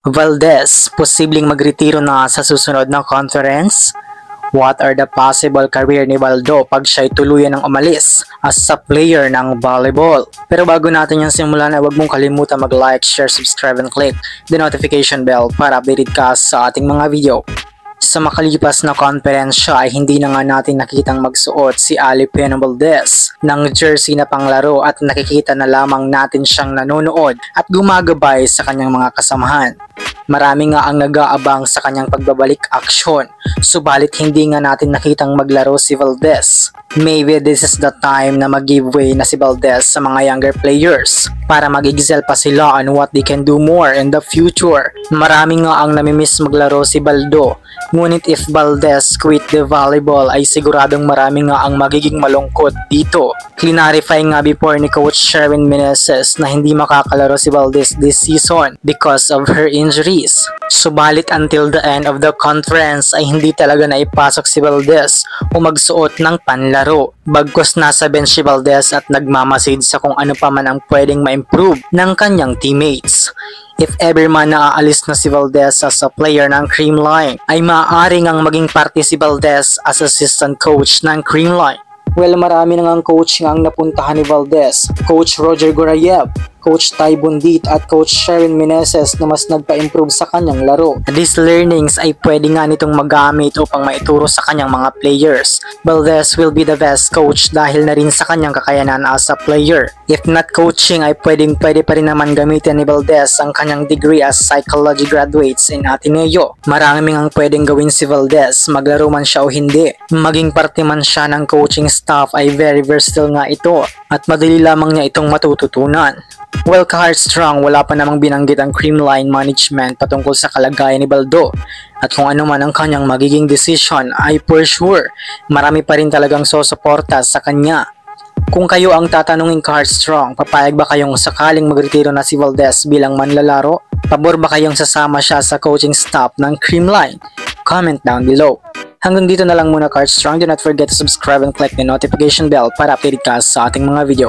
Valdez, posibleng magretiro na sa susunod na conference? What are the possible career ni Valdo pag siya'y tuluyan ng umalis as a player ng volleyball? Pero bago natin yung simulan ay huwag mong kalimutan mag-like, share, subscribe, and click the notification bell para updated ka sa ating mga video. Sa makalipas na konferensya ay hindi na nga natin nakitang magsuot si Ali Pena Valdez ng jersey na panglaro at nakikita na lamang natin siyang nanonood at gumagabay sa kanyang mga kasamahan. Marami nga ang nag-aabang sa kanyang pagbabalik aksyon, subalit hindi nga natin nakitang maglaro si Valdez. Maybe this is the time na mag-giveaway na si Valdez sa mga younger players para mag-excel pa sila on what they can do more in the future. Marami nga ang namimiss maglaro si Valdo, ngunit if Valdez quit the volleyball ay siguradong marami nga ang magiging malungkot dito. Clarify nga before ni Coach Sherwin Meneses na hindi makakalaro si Valdez this season because of her injuries. Subalit until the end of the conference ay hindi talaga naipasok si Valdez o magsuot ng panlaro. Bagkus nasa bench si Valdez at nagmamasid sa kung ano pa man ang pwedeng ma-improve ng kanyang teammates. If ever man naaalis na si Valdez as a player ng Creamline, ay maaari ngang maging parte si Valdez as assistant coach ng Creamline. Well, marami na ngang coach ngang napuntahan ni Valdez. Coach Roger Gorayev, Coach Ty Bundit at Coach Sherwin Meneses na mas nagpa-improve sa kanyang laro. These learnings ay pwede nga nitong magamit upang maituro sa kanyang mga players. Valdez will be the best coach dahil na rin sa kanyang kakayanan as a player. If not coaching ay pwede pa rin naman gamitin ni Valdez ang kanyang degree as psychology graduates in Ateneo. Marami ang pwedeng gawin si Valdez, maglaro man siya o hindi. Maging parte man siya ng coaching staff ay very versatile nga ito at madali lamang niya itong matututunan. Well, ka-Heartstrong, wala pa namang binanggit ang Creamline management patungkol sa kalagayan ni Valdo. At kung ano man ang kanyang magiging decision ay for sure, marami pa rin talagang susuporta sa kanya. Kung kayo ang tatanungin ka-Heartstrong, papayag ba kayong sakaling magretiro na si Valdez bilang manlalaro? Pabor ba kayong sasama siya sa coaching staff ng Creamline? Comment down below. Hanggang dito na lang muna ka-Heartstrong. Do not forget to subscribe and click the notification bell para updated ka sa ating mga video.